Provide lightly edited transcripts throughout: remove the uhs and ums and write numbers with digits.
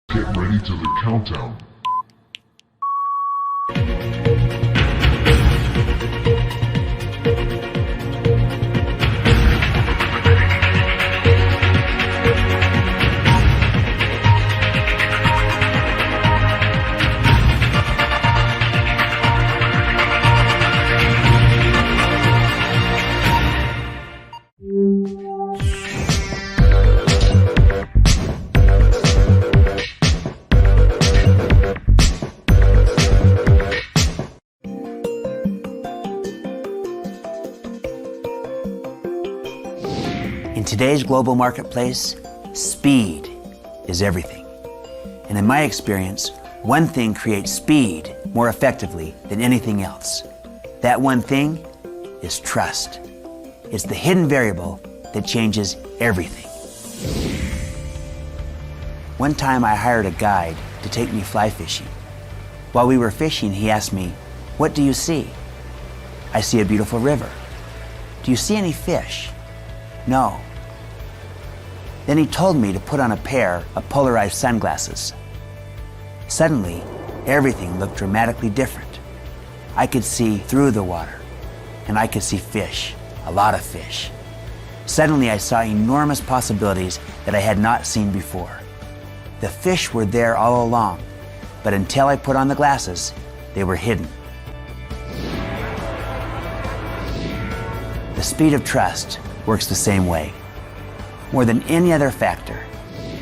Get ready to the countdown. In today's global marketplace, speed is everything. And in my experience, one thing creates speed more effectively than anything else. That one thing is trust. It's the hidden variable that changes everything. One time I hired a guide to take me fly fishing. While we were fishing, he asked me, "What do you see?" "I see a beautiful river." "Do you see any fish?" "No." Then he told me to put on a pair of polarized sunglasses. Suddenly, everything looked dramatically different. I could see through the water, and I could see fish, a lot of fish. Suddenly, I saw enormous possibilities that I had not seen before. The fish were there all along, but until I put on the glasses, they were hidden. The speed of trust works the same way. More than any other factor,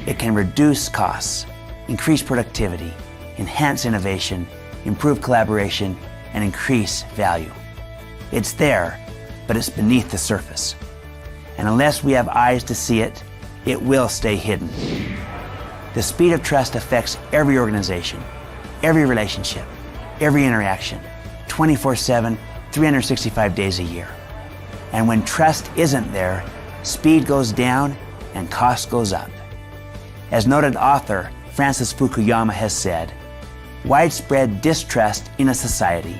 it can reduce costs, increase productivity, enhance innovation, improve collaboration, and increase value. It's there, but it's beneath the surface. And unless we have eyes to see it, it will stay hidden. The speed of trust affects every organization, every relationship, every interaction, 24/7, 365 days a year. And when trust isn't there, speed goes down and cost goes up. As noted author Francis Fukuyama has said, widespread distrust in a society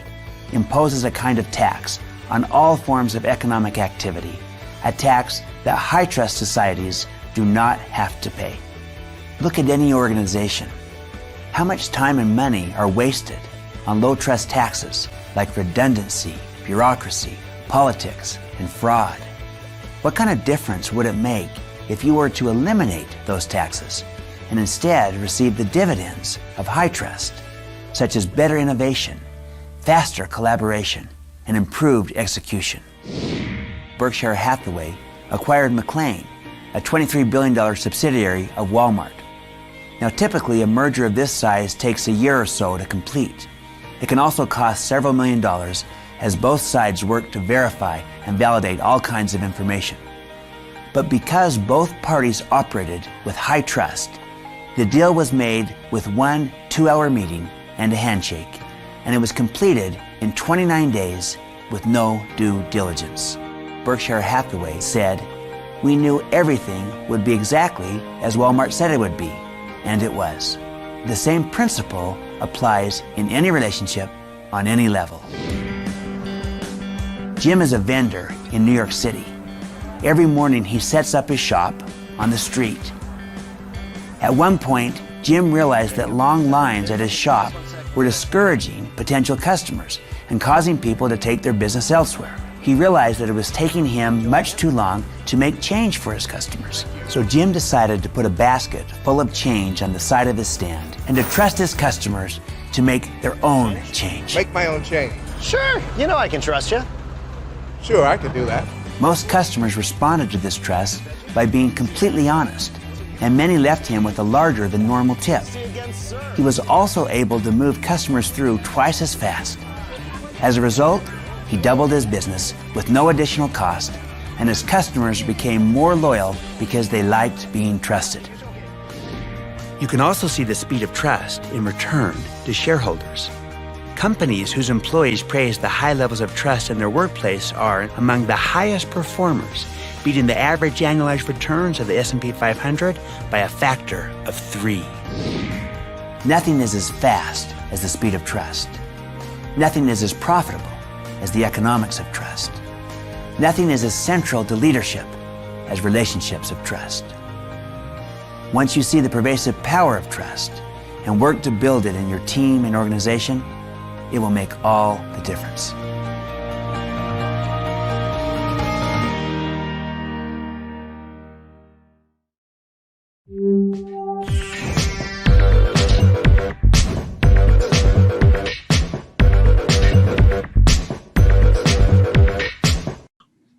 imposes a kind of tax on all forms of economic activity, a tax that high-trust societies do not have to pay. Look at any organization. How much time and money are wasted on low-trust taxes like redundancy, bureaucracy, politics, and fraud? What kind of difference would it make if you were to eliminate those taxes and instead receive the dividends of high trust, such as better innovation, faster collaboration, and improved execution? Berkshire Hathaway acquired McLane, a $23 billion subsidiary of Walmart. Now, typically, a merger of this size takes a year or so to complete. It can also cost several $1 million as both sides work to verify and validate all kinds of information. But because both parties operated with high trust, the deal was made with one 2-hour meeting and a handshake, and it was completed in 29 days with no due diligence. Berkshire Hathaway said, "We knew everything would be exactly as Walmart said it would be," and it was. The same principle applies in any relationship on any level. Jim is a vendor in New York City. Every morning he sets up his shop on the street. At one point, Jim realized that long lines at his shop were discouraging potential customers and causing people to take their business elsewhere. He realized that it was taking him much too long to make change for his customers. So Jim decided to put a basket full of change on the side of his stand and to trust his customers to make their own change. Make my own change. Sure, you know I can trust you. Sure, I can do that. Most customers responded to this trust by being completely honest, and many left him with a larger than normal tip. He was also able to move customers through twice as fast. As a result, he doubled his business with no additional cost, and his customers became more loyal because they liked being trusted. You can also see the speed of trust in return to shareholders. Companies whose employees praise the high levels of trust in their workplace are among the highest performers, beating the average annualized returns of the S&P 500 by a factor of 3. Nothing is as fast as the speed of trust. Nothing is as profitable as the economics of trust. Nothing is as central to leadership as relationships of trust. Once you see the pervasive power of trust and work to build it in your team and organization, it will make all the difference.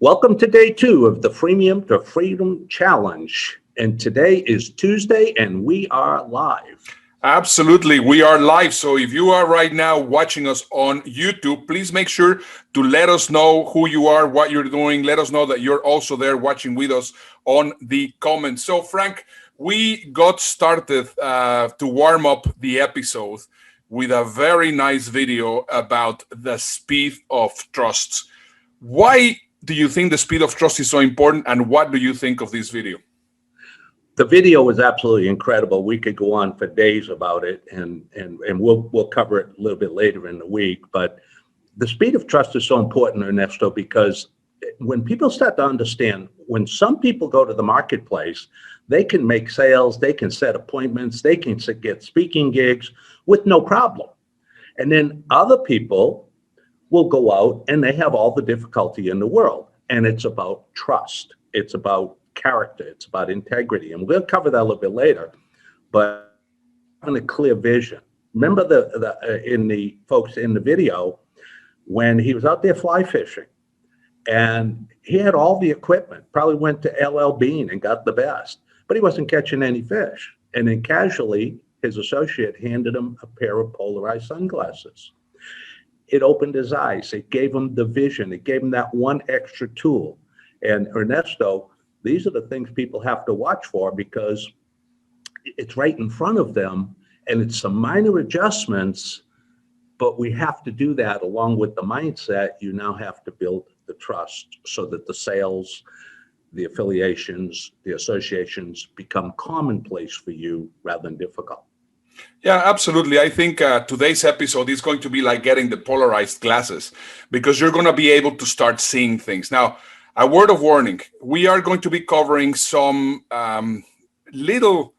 Welcome to day 2 of the FREEmium to Freedom Challenge. And today is Tuesday and we are live. Absolutely, we are live. So if you are right now watching us on YouTube, please make sure to let us know who you are, what you're doing. Let us know that you're also there watching with us on the comments. So Frank, we got started to warm up the episode with a very nice video about the speed of trust. Why do you think the speed of trust is so important, and what do you think of this video? The video was absolutely incredible. We could go on for days about it, and we'll cover it a little bit later in the week. But the speed of trust is so important, Ernesto, because when people start to understand, when some people go to the marketplace, they can make sales, they can set appointments, they can get speaking gigs with no problem. And then other people will go out and they have all the difficulty in the world. And it's about trust. It's about character. It's about integrity. And we'll cover that a little bit later. But having a clear vision. Remember the folks in the video, when he was out there fly fishing and he had all the equipment, probably went to LL Bean and got the best, but he wasn't catching any fish. And then casually, his associate handed him a pair of polarized sunglasses. It opened his eyes. It gave him the vision. It gave him that one extra tool. And Ernesto, these are the things people have to watch for, because it's right in front of them and it's some minor adjustments, but we have to do that along with the mindset. You now have to build the trust so that the sales, the affiliations, the associations become commonplace for you rather than difficult. Yeah, absolutely. I think today's episode is going to be like getting the polarized glasses, because you're going to be able to start seeing things. Now, a word of warning, we are going to be covering some little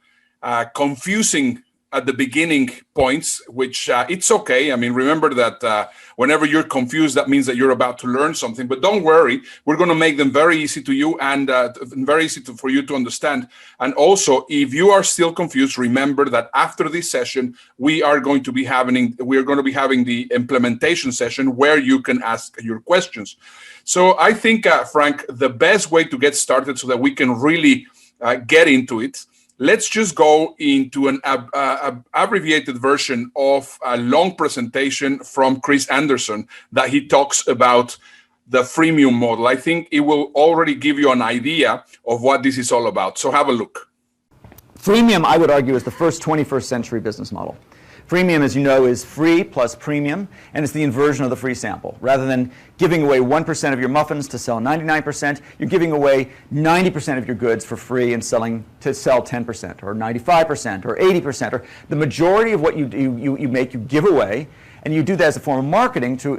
confusing at the beginning points, which it's okay. I mean, remember that whenever you're confused, that means that you're about to learn something. But don't worry, we're going to make them very easy to you and very easy for you to understand. And also, if you are still confused, remember that after this session, we are going to be having the implementation session where you can ask your questions. So I think, Frank, the best way to get started so that we can really get into it, let's just go into an abbreviated version of a long presentation from Chris Anderson that he talks about the freemium model. I think it will already give you an idea of what this is all about. So have a look. Freemium, I would argue, is the first 21st century business model. Freemium, as you know, is free plus premium, and it's the inversion of the free sample. Rather than giving away 1% of your muffins to sell 99%, you're giving away 90% of your goods for free and sell 10%, or 95%, or 80%, or the majority of what you make, you give away, and you do that as a form of marketing to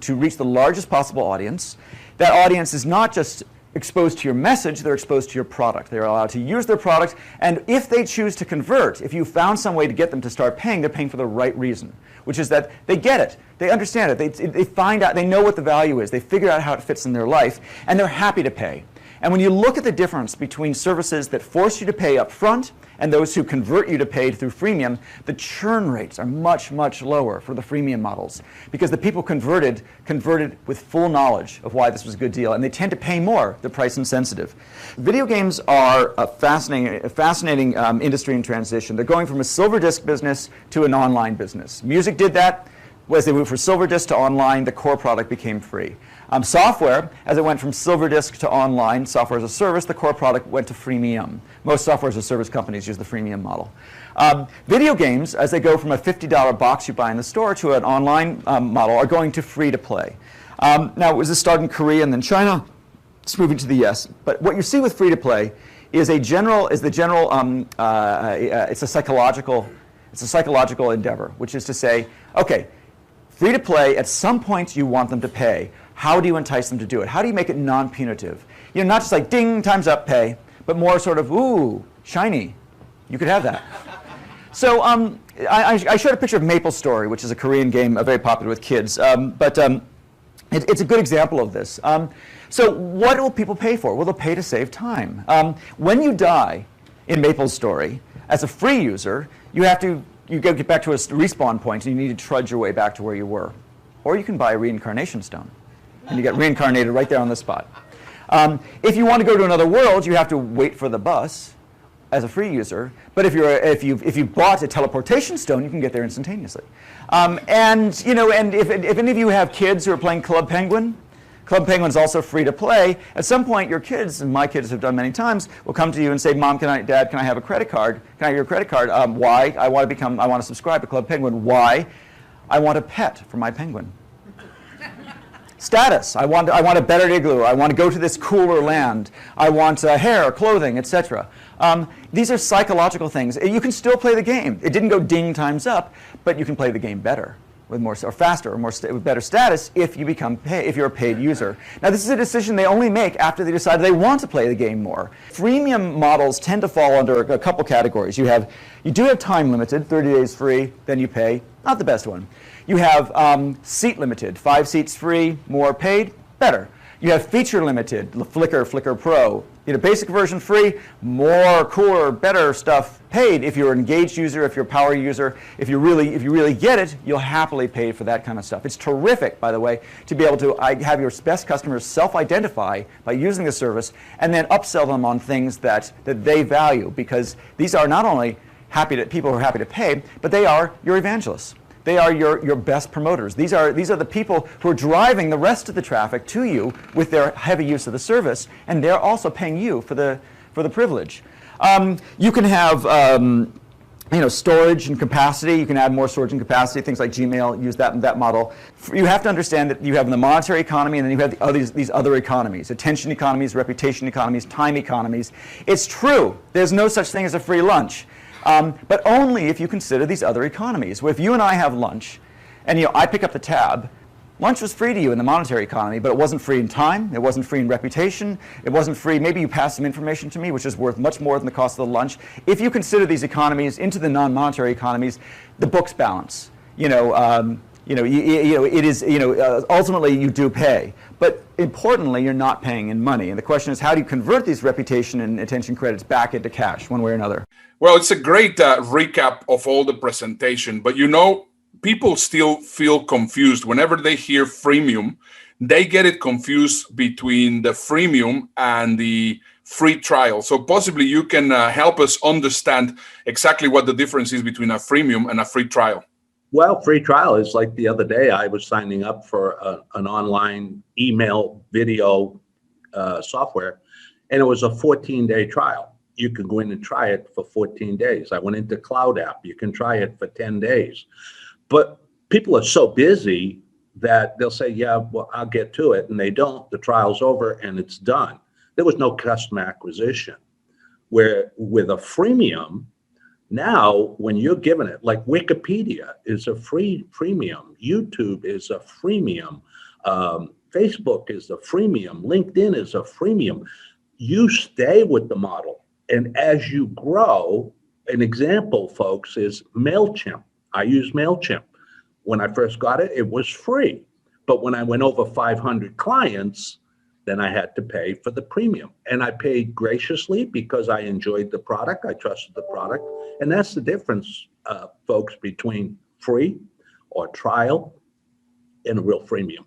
reach the largest possible audience. That audience is not just exposed to your message, they're exposed to your product. They're allowed to use their product, and if they choose to convert, if you found some way to get them to start paying, they're paying for the right reason, which is that they get it, they understand it, they find out, they know what the value is, they figure out how it fits in their life, and they're happy to pay. And when you look at the difference between services that force you to pay up front and those who convert you to pay through freemium, the churn rates are much, much lower for the freemium models, because the people converted with full knowledge of why this was a good deal, and they tend to pay more. They're price insensitive. Video games are a fascinating industry in transition. They're going from a silver disc business to an online business. Music did that. As they moved from silver disc to online, the core product became free. Software, as it went from silver disc to online, software as a service, the core product went to freemium. Most software as a service companies use the freemium model. Video games, as they go from a $50 box you buy in the store to an online model, are going to free to play. Now, it was a start in Korea and then China. It's moving to the US. But what you see with free to play is it's a psychological endeavor, which is to say, okay, free to play, at some point you want them to pay. How do you entice them to do it? How do you make it non-punitive? Not just like ding, time's up, pay, but more sort of, ooh, shiny, You could have that. So I showed a picture of MapleStory, which is a Korean game very popular with kids. It's a good example of this. So what will people pay for? Well, they'll pay to save time. When you die in MapleStory, as a free user, you get back to a respawn point, and you need to trudge your way back to where you were. Or you can buy a reincarnation stone, and you get reincarnated right there on the spot. If you want to go to another world, you have to wait for the bus as a free user. But if you bought a teleportation stone, you can get there instantaneously. And if any of you have kids who are playing Club Penguin, Club Penguin is also free to play. At some point, your kids, and my kids have done many times, will come to you and say, "Mom, Dad, can I have a credit card? Can I have your credit card? Why? I want to subscribe to Club Penguin. Why? I want a pet for my penguin. Status. I want a better igloo. I want to go to this cooler land. I want hair, clothing, etc." These are psychological things. You can still play the game. It didn't go ding times up, but you can play the game better, with more or faster or with better status if you're a paid user. Now, this is a decision they only make after they decide they want to play the game more. Freemium models tend to fall under a couple categories. You do have time limited, 30 days free, then you pay. Not the best one. You have seat limited, 5 seats free, more paid, better. You have feature limited, Flickr Pro. Basic version free, more cooler, better stuff paid. If you're an engaged user, if you're a power user, if you really get it, you'll happily pay for that kind of stuff. It's terrific, by the way, to be able to have your best customers self-identify by using the service and then upsell them on things that they value, because these are not only people who are happy to pay, but they are your evangelists. They are your best promoters. These are the people who are driving the rest of the traffic to you with their heavy use of the service, and they're also paying you for the privilege. You can have storage and capacity. You can add more storage and capacity. Things like Gmail use that model. You have to understand that you have the monetary economy, and then you have these other economies: attention economies, reputation economies, time economies. It's true. There's no such thing as a free lunch. But only if you consider these other economies. If you and I have lunch, and I pick up the tab, lunch was free to you in the monetary economy, but it wasn't free in time, it wasn't free in reputation, it wasn't free, maybe you passed some information to me, which is worth much more than the cost of the lunch. If you consider these economies into the non-monetary economies, the books balance. Ultimately you do pay, but importantly, you're not paying in money. And the question is, how do you convert these reputation and attention credits back into cash, one way or another? Well, it's a great recap of all the presentation, but people still feel confused whenever they hear freemium. They get it confused between the freemium and the free trial. So possibly you can help us understand exactly what the difference is between a freemium and a free trial. Well, free trial is like the other day I was signing up for an online email video software, and it was a 14-day trial. You can go in and try it for 14 days. I went into Cloud App. You can try it for 10 days. But people are so busy that they'll say, yeah, well, I'll get to it. And they don't. The trial's over and it's done. There was no customer acquisition. Where with a freemium, now when you're given it, like Wikipedia is a freemium, YouTube is a freemium, Facebook is a freemium, LinkedIn is a freemium. You stay with the model. And as you grow, an example, folks, is MailChimp. I use MailChimp. When I first got it, it was free. But when I went over 500 clients, then I had to pay for the premium. And I paid graciously because I enjoyed the product. I trusted the product. And that's the difference, folks, between free or trial and a real freemium.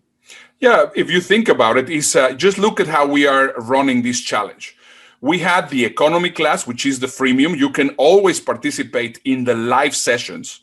Yeah, if you think about it, just look at how we are running this challenge. We had the economy class, which is the freemium. You can always participate in the live sessions.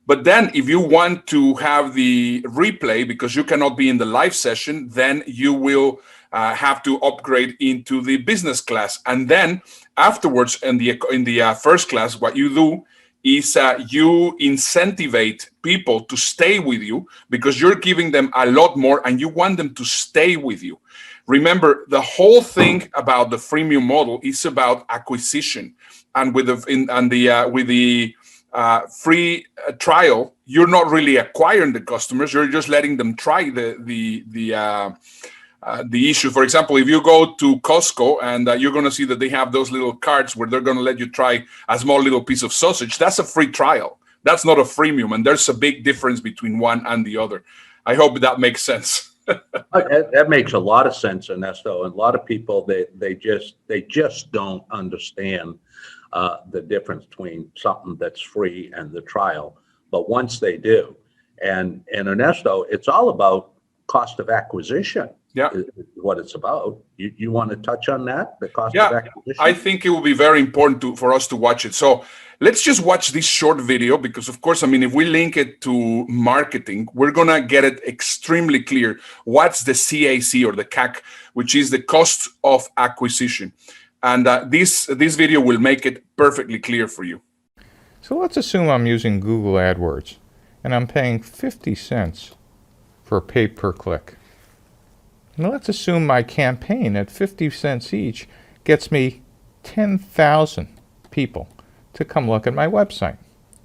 But then if you want to have the replay, because you cannot be in the live session, then you will have to upgrade into the business class. And then afterwards, in the first class, what you do is you incentivate people to stay with you because you're giving them a lot more and you want them to stay with you. Remember, the whole thing about the freemium model is about acquisition, and with the free trial, you're not really acquiring the customers. You're just letting them try the the issue. For example, if you go to Costco and you're going to see that they have those little carts where they're going to let you try a small little piece of sausage, that's a free trial. That's not a freemium, and there's a big difference between one and the other. I hope that makes sense. That makes a lot of sense, Ernesto. And a lot of people, they just don't understand the difference between something that's free and the trial. But once they do, and Ernesto, it's all about cost of acquisition. Yeah, is what it's about. You want to touch on that, the cost yeah, of acquisition? I think it will be very important for us to watch it. So let's just watch this short video because, of course, I mean, if we link it to marketing, we're going to get it extremely clear. What's the CAC or the CAC, which is the cost of acquisition. And this video will make it perfectly clear for you. So let's assume I'm using Google AdWords and I'm paying 50 cents for pay per click. Now let's assume my campaign at 50 cents each gets me 10,000 people to come look at my website.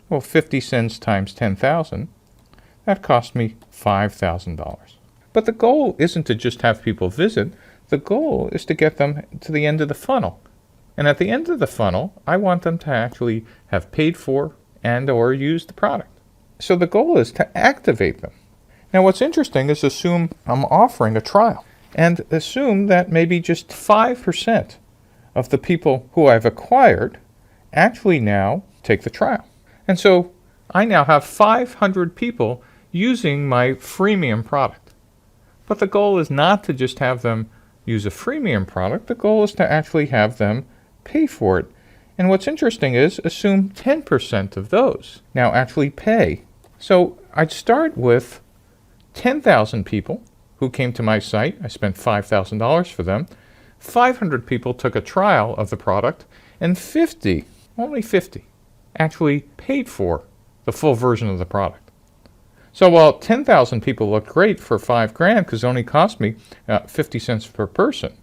Well, 50 cents times 10,000, that cost me $5,000. But the goal isn't to just have people visit. The goal is to get them to the end of the funnel. And at the end of the funnel, I want them to actually have paid for and or used the product. So the goal is to activate them. Now what's interesting is assume I'm offering a trial and assume that maybe just 5% of the people who I've acquired actually now take the trial. And so I now have 500 people using my freemium product. But the goal is not to just have them use a freemium product. The goal is to actually have them pay for it. And what's interesting is assume 10% of those now actually pay. So I'd start with 10,000 people who came to my site. I spent $5,000 for them. 500 people took a trial of the product, and 50, only 50, actually paid for the full version of the product. So while 10,000 people looked great for $5,000 because it only cost me 50 cents per person,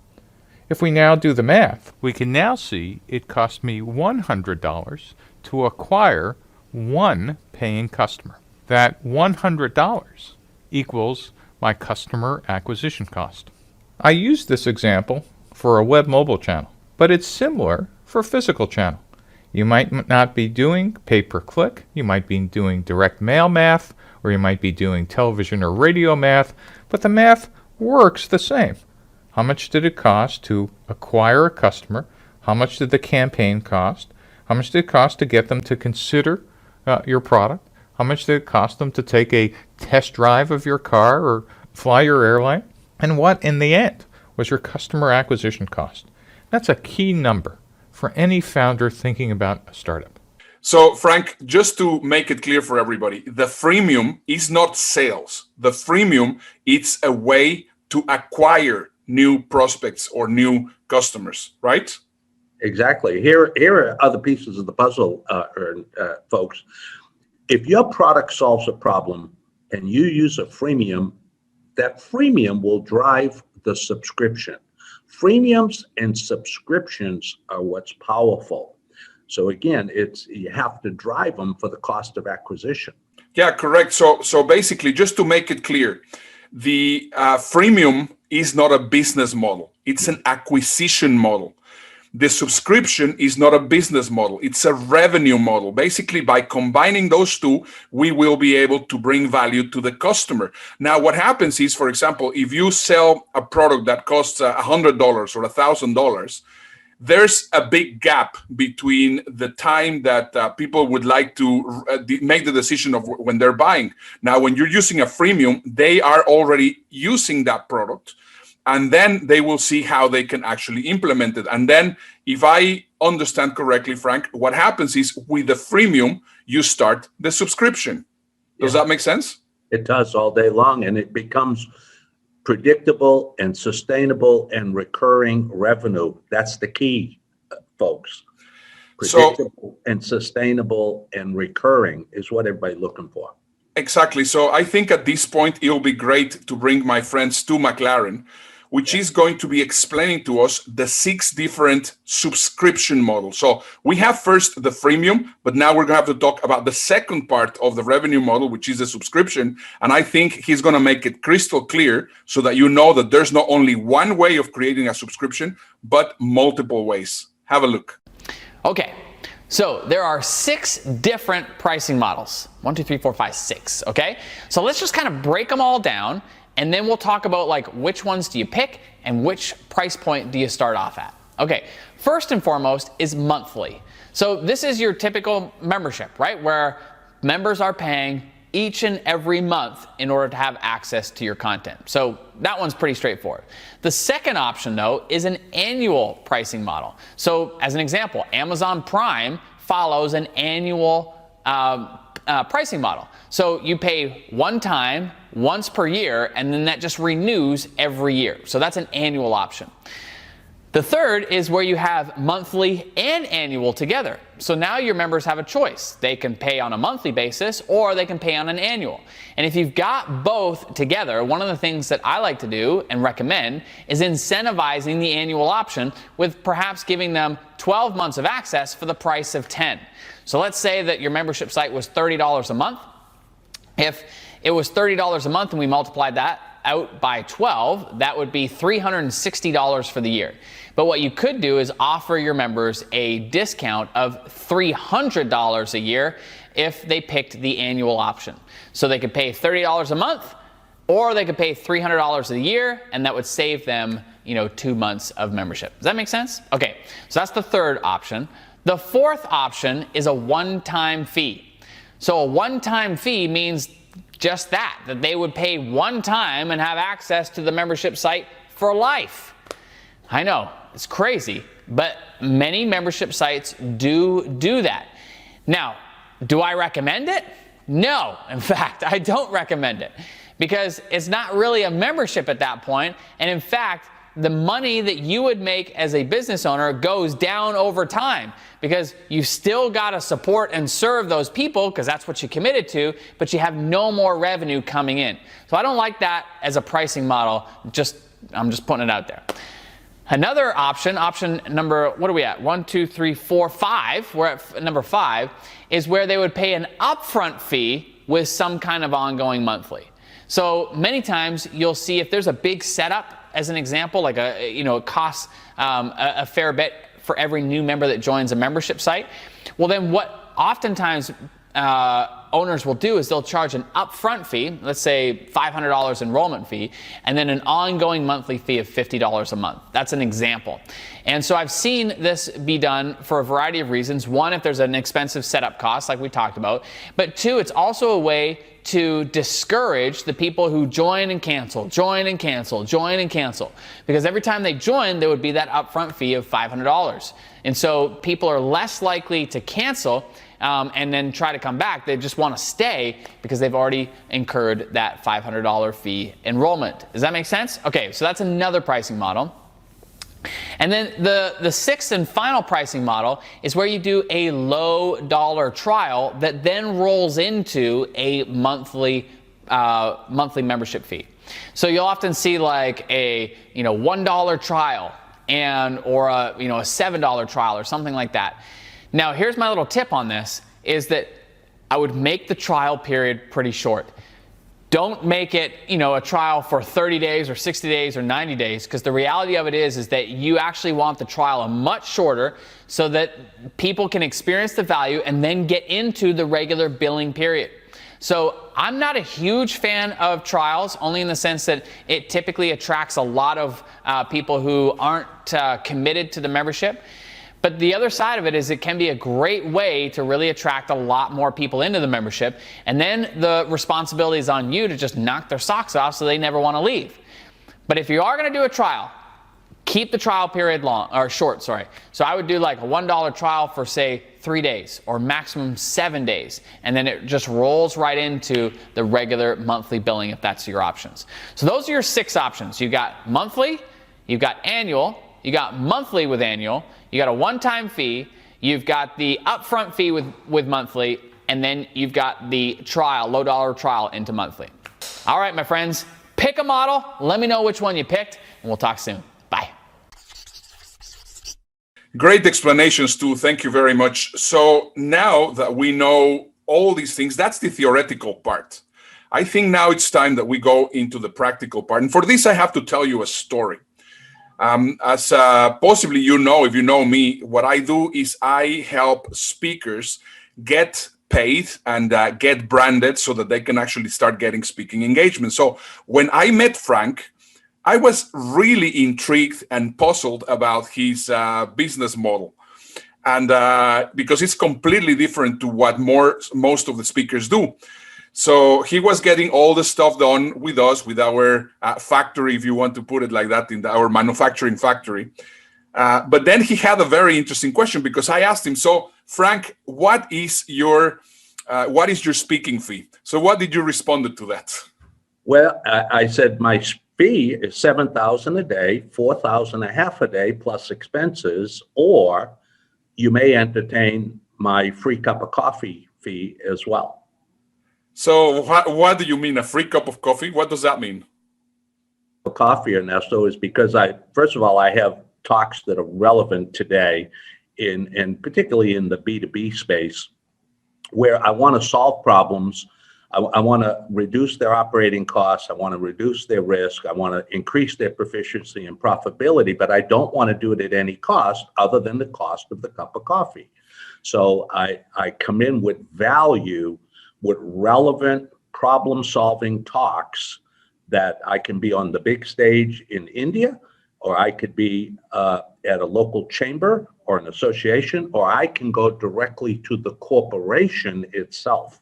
if we now do the math, we can now see it cost me $100 to acquire one paying customer. That $100 equals my customer acquisition cost. I use this example for a web mobile channel, but it's similar for a physical channel. You might not be doing pay-per-click, you might be doing direct mail math, or you might be doing television or radio math, but the math works the same. How much did it cost to acquire a customer? How much did the campaign cost? How much did it cost to get them to consider your product? How much did it cost them to take a test drive of your car or fly your airline? And what, in the end, was your customer acquisition cost? That's a key number for any founder thinking about a startup. So, Frank, just to make it clear for everybody, the freemium is not sales. The freemium, it's a way to acquire new prospects or new customers, right? Exactly. Here are other pieces of the puzzle, folks. If your product solves a problem and you use a freemium, that freemium will drive the subscription. Freemiums and subscriptions are what's powerful. So again, you have to drive them for the cost of acquisition. Yeah, correct. So basically, just to make it clear, the freemium is not a business model. It's an acquisition model. The subscription is not a business model. It's a revenue model. Basically, by combining those two, we will be able to bring value to the customer. Now, what happens is, for example, if you sell a product that costs $100 or $1,000, there's a big gap between the time that people would like to make the decision of when they're buying. Now, when you're using a freemium, they are already using that product. And then they will see how they can actually implement it. And then, if I understand correctly, Frank, what happens is with the freemium, you start the subscription. Does that make sense? It does all day long, and it becomes predictable and sustainable and recurring revenue. That's the key, folks. Predictable and sustainable and recurring is what everybody's looking for. Exactly. So I think at this point, it'll be great to bring my friend Stu McLaren, which is going to be explaining to us the 6 different subscription models. So we have first the freemium, but now we're going to have to talk about the second part of the revenue model, which is the subscription. And I think he's going to make it crystal clear so that you know that there's not only one way of creating a subscription, but multiple ways. Have a look. Okay. So there are 6 different pricing models. 1, 2, 3, 4, 5, 6. Okay. So let's just kind of break them all down, and then we'll talk about like which ones do you pick and which price point do you start off at. Okay. First and foremost is monthly. So this is your typical membership, right? Where members are paying each and every month in order to have access to your content. So that one's pretty straightforward. The second option, though, is an annual pricing model. So as an example, Amazon Prime follows an annual pricing model. So you pay one time, once per year, and then that just renews every year. So that's an annual option. The third is where you have monthly and annual together. So now your members have a choice. They can pay on a monthly basis or they can pay on an annual. And if you've got both together, one of the things that I like to do and recommend is incentivizing the annual option with perhaps giving them 12 months of access for the price of 10. So let's say that your membership site was $30 a month. If it was $30 a month and we multiplied that out by 12, that would be $360 for the year. But what you could do is offer your members a discount of $300 a year if they picked the annual option. So they could pay $30 a month, or they could pay $300 a year, and that would save them, 2 months of membership. Does that make sense? Okay, so that's the third option. The fourth option is a one-time fee. So a one-time fee means just that they would pay one time and have access to the membership site for life. I know, it's crazy, but many membership sites do that. Now, do I recommend it? No, in fact, I don't recommend it because it's not really a membership at that point. And in fact, the money that you would make as a business owner goes down over time because you still got to support and serve those people because that's what you committed to, but you have no more revenue coming in. So I don't like that as a pricing model. I'm just putting it out there. Another option number, what are we at? 1, 2, 3, 4, 5. We're at number 5, is where they would pay an upfront fee with some kind of ongoing monthly. So many times you'll see if there's a big setup, as an example, like it costs a fair bit for every new member that joins a membership site. Well, then what oftentimes owners will do is they'll charge an upfront fee, let's say $500 enrollment fee, and then an ongoing monthly fee of $50 a month. That's an example. And so I've seen this be done for a variety of reasons. One, if there's an expensive setup cost, like we talked about. But two, it's also a way to discourage the people who join and cancel, join and cancel, join and cancel. Because every time they join, there would be that upfront fee of $500. And so people are less likely to cancel and then try to come back. They just want to stay because they've already incurred that $500 fee enrollment. Does that make sense? Okay, so that's another pricing model. And then the sixth and final pricing model is where you do a low dollar trial that then rolls into a monthly membership fee. So you'll often see like a $1 trial or a $7 trial or something like that. Now here's my little tip on this is that I would make the trial period pretty short. Don't make it, a trial for 30 days or 60 days or 90 days, because the reality of it is that you actually want the trial a much shorter so that people can experience the value and then get into the regular billing period. So I'm not a huge fan of trials, only in the sense that it typically attracts a lot of people who aren't committed to the membership. But the other side of it is it can be a great way to really attract a lot more people into the membership. And then the responsibility is on you to just knock their socks off so they never want to leave. But if you are going to do a trial, keep the trial period short. So I would do like a $1 trial for say 3 days or maximum 7 days. And then it just rolls right into the regular monthly billing if that's your options. So those are your 6 options. You got monthly, you've got annual, you got monthly with annual, you got a one-time fee, you've got the upfront fee with monthly, and then you've got the trial, low dollar trial into monthly. All right, my friends, pick a model. Let me know which one you picked. we'll talk soon. Bye. Great explanations, too. Thank you very much. So now that we know all these things, that's the theoretical part. I think now it's time that we go into the practical part. And for this, I have to tell you a story. As possibly you know, if you know me, what I do is I help speakers get paid and get branded so that they can actually start getting speaking engagement. So when I met Frank, I was really intrigued and puzzled about his business model. And because it's completely different to what most of the speakers do. So he was getting all the stuff done with us, with our factory, if you want to put it like that, in our manufacturing factory. But then he had a very interesting question, because I asked him, so Frank, what is your speaking fee? So what did you respond to that? Well, I said my fee is $7,000 a day, $4,000 a half a day plus expenses, or you may entertain my free cup of coffee fee as well. So what do you mean, a free cup of coffee? What does that mean? Coffee, Ernesto, is because first of all, I have talks that are relevant today and particularly in the B2B space, where I want to solve problems. I want to reduce their operating costs. I want to reduce their risk. I want to increase their proficiency and profitability, but I don't want to do it at any cost other than the cost of the cup of coffee. So I come in with value, with relevant problem-solving talks that I can be on the big stage in India, or I could be at a local chamber or an association, or I can go directly to the corporation itself.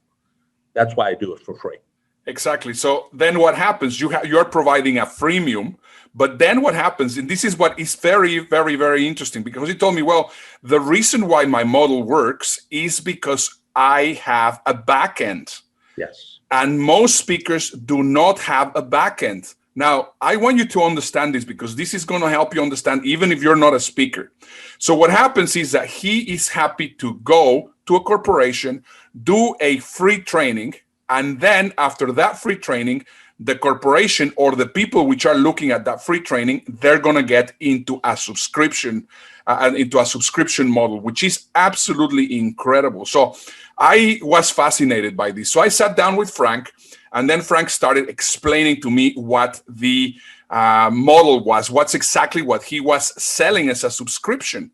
That's why I do it for free. Exactly. So then what happens, you're providing a freemium, but then what happens, and this is what is very, very, very interesting, because he told me, well, the reason why my model works is because I have a back end. Yes. And most speakers do not have a back end. Now, I want you to understand this, because this is going to help you understand even if you're not a speaker. So what happens is that he is happy to go to a corporation, do a free training, and then after that free training, the corporation or the people which are looking at that free training, they're going to get into a subscription model, which is absolutely incredible. So I was fascinated by this. So I sat down with Frank, and then Frank started explaining to me what the model was, what's exactly what he was selling as a subscription.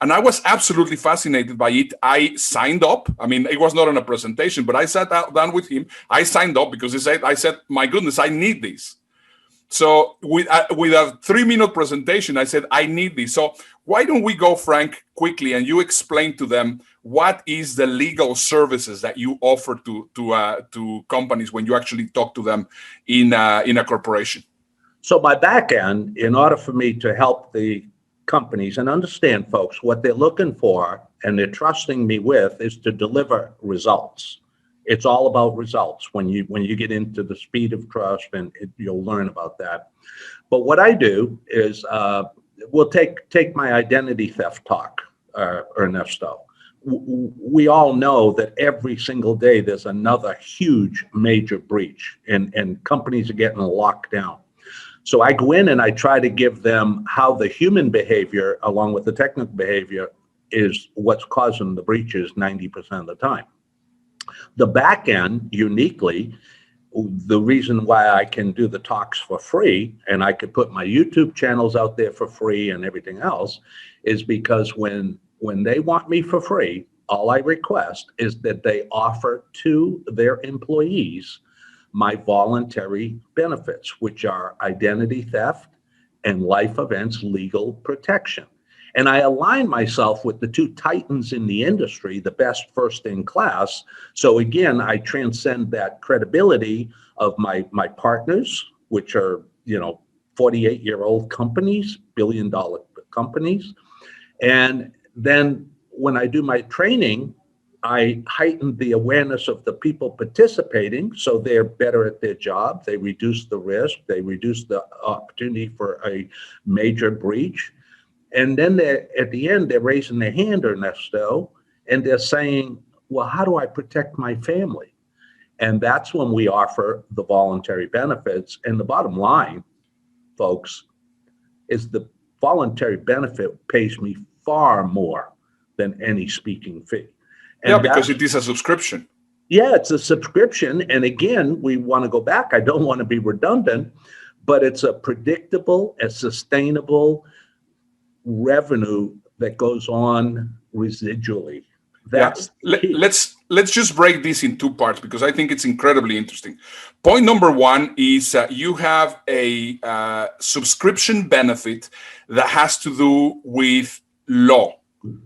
And I was absolutely fascinated by it. I signed up. I mean, it was not on a presentation, but I sat down with him. I signed up because I said, my goodness, I need this. So with a 3-minute presentation, I said, I need this. So why don't we go, Frank, quickly, and you explain to them what is the legal services that you offer to companies when you actually talk to them in a corporation? So my back end, in order for me to help the companies and understand, folks, what they're looking for and they're trusting me with, is to deliver results. It's all about results when you get into the speed of trust, and you'll learn about that. But what I do is we'll take my identity theft talk, Ernesto. We all know that every single day there's another huge major breach, and companies are getting locked down. So I go in and I try to give them how the human behavior along with the technical behavior is what's causing the breaches 90% of the time. The back end, uniquely, the reason why I can do the talks for free and I could put my YouTube channels out there for free and everything else, is because when they want me for free, all I request is that they offer to their employees my voluntary benefits, which are identity theft and life events legal protection. And I align myself with the two titans in the industry, the best first in class. So again, I transcend that credibility of my partners, which are, 48-year-old companies, billion-dollar companies. And then when I do my training, I heighten the awareness of the people participating, so they're better at their job. They reduce the risk. They reduce the opportunity for a major breach. And then at the end, they're raising their hand, Ernesto, and they're saying, well, how do I protect my family? And that's when we offer the voluntary benefits. And the bottom line, folks, is the voluntary benefit pays me far more than any speaking fee. And yeah, because it is a subscription. Yeah, it's a subscription. And again, we want to go back. I don't want to be redundant, but it's a predictable and sustainable revenue that goes on residually. That's let's just break this in two parts because I think it's incredibly interesting. Point number one is you have a subscription benefit that has to do with law.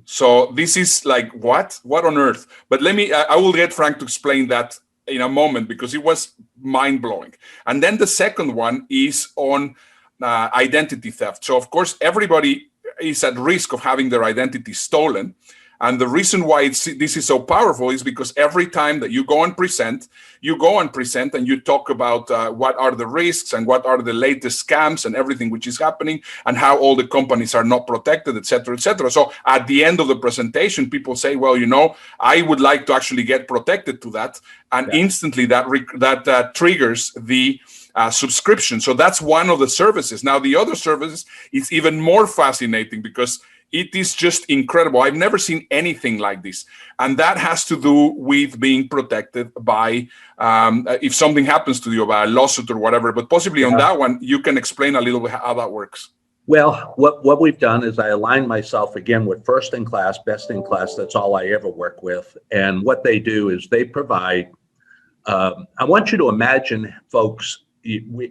So this is like what on earth? But I will get Frank to explain that in a moment because it was mind-blowing. And then the second one is on identity theft. So of course everybody is at risk of having their identity stolen. And the reason why this is so powerful is because every time that you go and present and you talk about what are the risks and what are the latest scams and everything which is happening and how all the companies are not protected, et cetera, et cetera. So at the end of the presentation, people say, well, I would like to actually get protected to that. And instantly that triggers the subscription. So that's one of the services. Now, the other service is even more fascinating because it is just incredible. I've never seen anything like this. And that has to do with being protected by, if something happens to you, by a lawsuit or whatever. But possibly on that one, you can explain a little bit how that works. Well, what we've done is I align myself again with first in class, best in class. That's all I ever work with. And what they do is they provide, I want you to imagine, folks,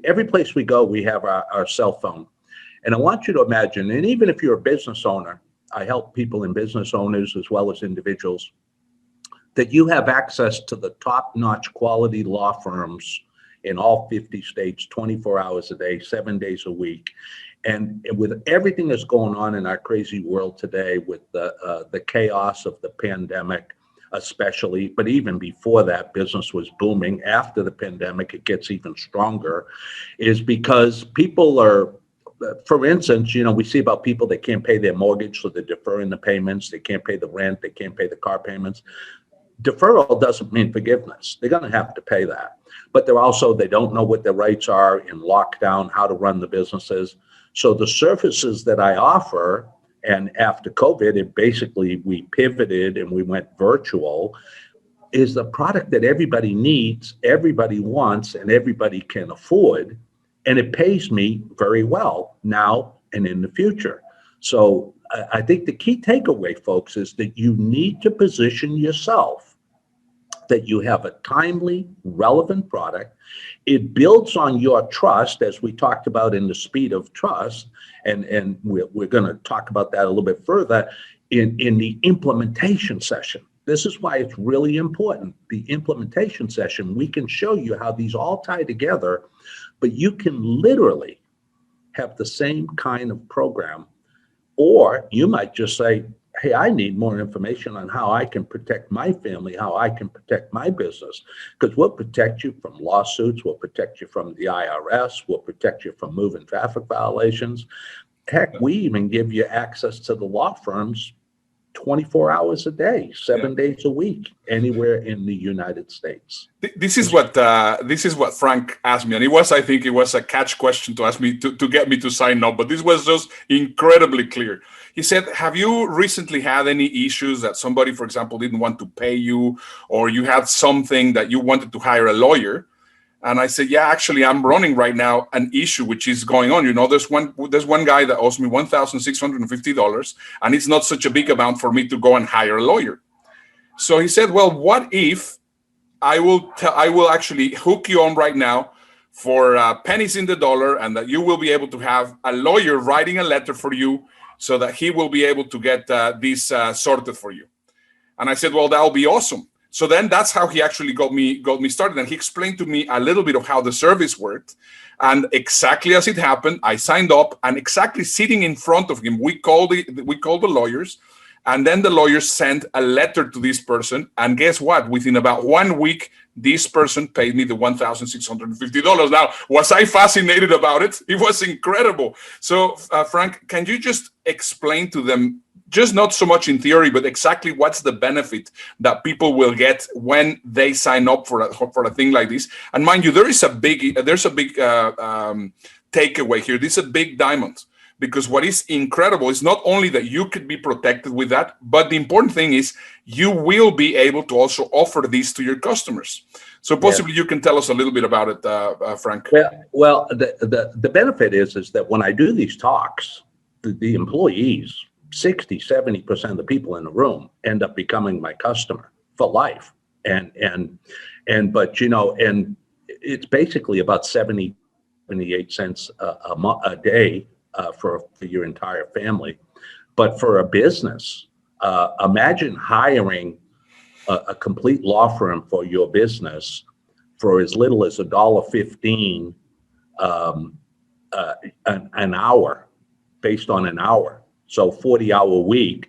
every place we go, we have our cell phone. And I want you to imagine, and even if you're a business owner, I help people in business owners as well as individuals, that you have access to the top-notch quality law firms in all 50 states, 24 hours a day, 7 days a week. And with everything that's going on in our crazy world today, with the chaos of the pandemic, especially, but even before that, business was booming. After the pandemic, it gets even stronger, is because people are, for instance, we see about people that can't pay their mortgage, so they're deferring the payments. They can't pay the rent. They can't pay the car payments. Deferral doesn't mean forgiveness. They're going to have to pay that. But they don't know what their rights are in lockdown, how to run the businesses. So the services that I offer, and after COVID, we pivoted and we went virtual, is the product that everybody needs, everybody wants, and everybody can afford. And it pays me very well now and in the future. So I think the key takeaway, folks, is that you need to position yourself that you have a timely, relevant product. It builds on your trust, as we talked about in the speed of trust. And we're going to talk about that a little bit further in the implementation session. This is why it's really important. The implementation session, we can show you how these all tie together, but you can literally have the same kind of program, or you might just say, hey, I need more information on how I can protect my family, how I can protect my business, because we'll protect you from lawsuits, we'll protect you from the IRS, we'll protect you from moving traffic violations. Heck, we even give you access to the law firms 24 hours a day, 7 days a week, anywhere in the United States. This is what Frank asked me, and I think it was a catch question to ask me to get me to sign up, but this was just incredibly clear. He said, have you recently had any issues that somebody, for example, didn't want to pay you, or you had something that you wanted to hire a lawyer? And I said, yeah, actually, I'm running right now an issue which is going on. There's one guy that owes me $1,650, and it's not such a big amount for me to go and hire a lawyer. So he said, well, what if I will actually hook you on right now for pennies in the dollar, and that you will be able to have a lawyer writing a letter for you so that he will be able to get this sorted for you. And I said, well, that'll be awesome. So then that's how he actually got me started. And he explained to me a little bit of how the service worked. And exactly as it happened, I signed up, and exactly sitting in front of him, we called the lawyers, and then the lawyers sent a letter to this person. And guess what? Within about 1 week, this person paid me the $1,650. Now, was I fascinated about it? It was incredible. So, Frank, can you just explain to them, just not so much in theory, but exactly what's the benefit that people will get when they sign up for a thing like this? And mind you, there's a big takeaway here. This is a big diamond, because what is incredible is not only that you could be protected with that, but the important thing is you will be able to also offer these to your customers. So possibly you can tell us a little bit about it, Frank. Well, the benefit is that when I do these talks, the employees, 60, 70% of the people in the room end up becoming my customer for life. But, you know, and it's basically about 78 cents a day for your entire family. But for a business, imagine hiring a complete law firm for your business for as little as $1.15 an hour, based on an hour. So 40-hour week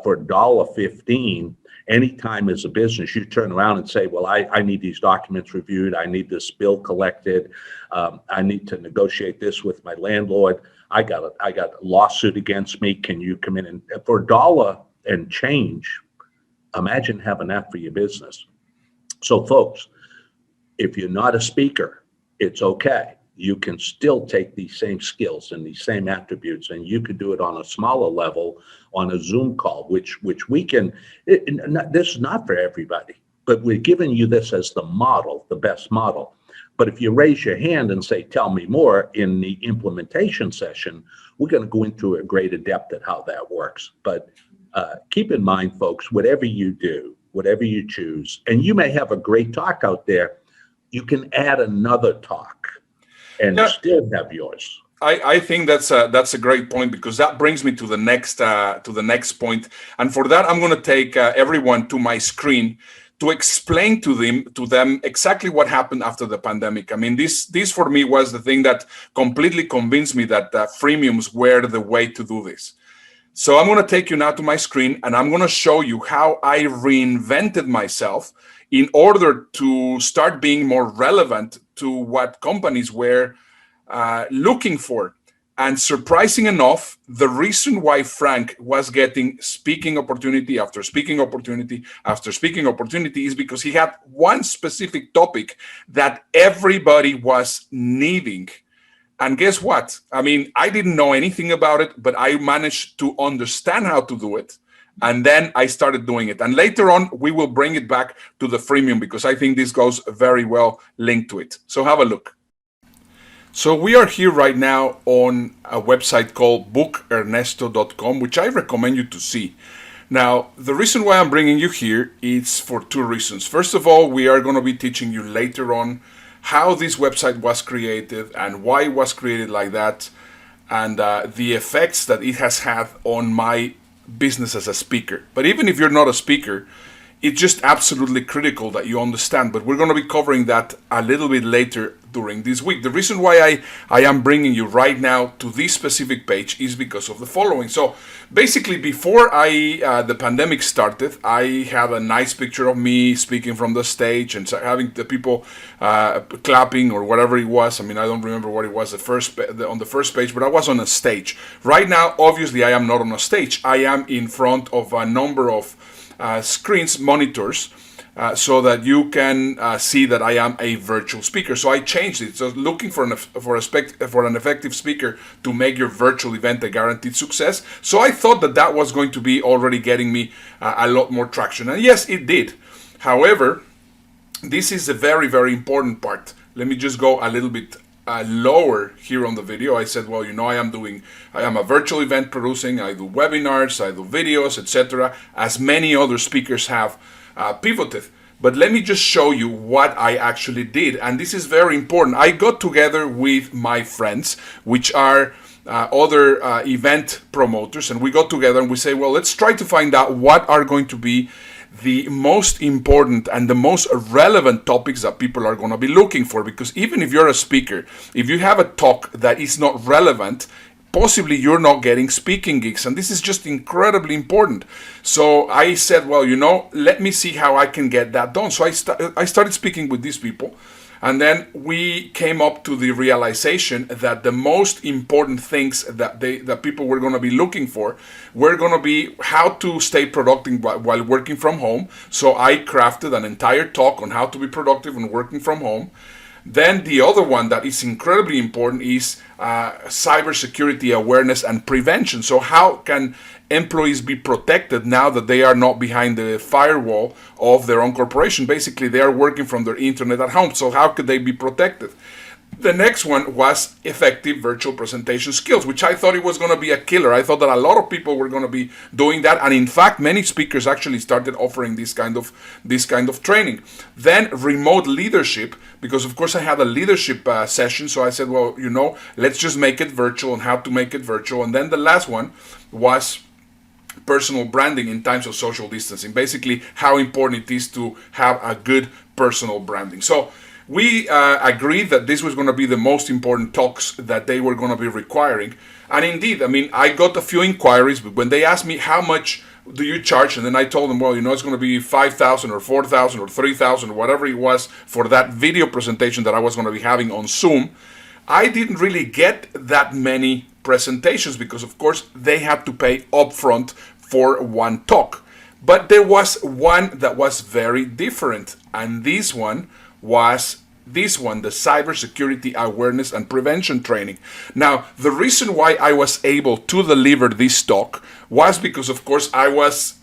for $1.15. Anytime as a business, you turn around and say, well, I need these documents reviewed. I need this bill collected. I need to negotiate this with my landlord. I got a lawsuit against me. Can you come in? And for $1 and change, imagine having that for your business. So folks, if you're not a speaker, it's okay. You can still take these same skills and these same attributes, and you could do it on a smaller level on a Zoom call, which we can. This is not for everybody, but we're giving you this as the model, the best model. But if you raise your hand and say, tell me more in the implementation session, we're going to go into a greater depth at how that works. But keep in mind, folks, whatever you do, whatever you choose, and you may have a great talk out there, you can add another talk and still have yours. I think that's a great point, because that brings me to the next point. And for that, I'm going to take everyone to my screen to explain to them exactly what happened after the pandemic. I mean, this for me was the thing that completely convinced me that freemiums were the way to do this. So I'm going to take you now to my screen, and I'm going to show you how I reinvented myself in order to start being more relevant to what companies were looking for. And surprising enough, the reason why Frank was getting speaking opportunity after speaking opportunity after speaking opportunity is because he had one specific topic that everybody was needing. And guess what? I mean, I didn't know anything about it, but I managed to understand how to do it. And then I started doing it. And later on, we will bring it back to the freemium, because I think this goes very well linked to it. So have a look. So we are here right now on a website called bookernesto.com, which I recommend you to see. Now, the reason why I'm bringing you here is for two reasons. First of all, we are going to be teaching you later on how this website was created and why it was created like that, and the effects that it has had on my business as a speaker. But even if you're not a speaker, it's just absolutely critical that you understand. But we're going to be covering that a little bit later during this week. The reason why I am bringing you right now to this specific page is because of the following. So basically, before the pandemic started, I had a nice picture of me speaking from the stage and having the people clapping or whatever it was. I mean, I don't remember what it was on the first page, but I was on a stage. Right now, obviously, I am not on a stage. I am in front of a number of screens, monitors, so that you can see that I am a virtual speaker. So I changed it. So looking for an effective speaker to make your virtual event a guaranteed success. So I thought that was going to be already getting me a lot more traction. And yes, it did. However, this is a very, very important part. Let me just go a little bit lower here on the video. I said, well, you know, I am a virtual event producing, I do webinars, I do videos, etc., as many other speakers have pivoted. But let me just show you what I actually did. And this is very important. I got together with my friends, which are other event promoters, and we got together and we say, well, let's try to find out what are going to be the most important and the most relevant topics that people are going to be looking for. Because even if you're a speaker, if you have a talk that is not relevant, possibly you're not getting speaking gigs. And this is just incredibly important. So I said, well, you know, let me see how I can get that done. So I started speaking with these people. And then we came up to the realization that the most important things that people were going to be looking for were going to be how to stay productive while working from home. So I crafted an entire talk on how to be productive when working from home. Then the other one that is incredibly important is cybersecurity awareness and prevention. So how can employees be protected now that they are not behind the firewall of their own corporation? Basically, they are working from their internet at home. So how could they be protected? The next one was effective virtual presentation skills, which I thought it was going to be a killer. I thought that a lot of people were going to be doing that, and in fact, many speakers actually started offering this kind of training. Then remote leadership, because of course I had a leadership session, so I said, well, let's just make it virtual and how to make it virtual. And then the last one was personal branding in times of social distancing. Basically, how important it is to have a good personal branding. So we agreed that this was going to be the most important talks that they were going to be requiring. And indeed, I got a few inquiries, but when they asked me how much do you charge, and then I told them, well, it's going to be 5,000 or 4,000 or 3,000 or whatever it was for that video presentation that I was going to be having on Zoom, I didn't really get that many presentations because, of course, they had to pay upfront for one talk. But there was one that was very different, and this one was the cybersecurity awareness and prevention training. Now, the reason why I was able to deliver this talk was because, of course, I was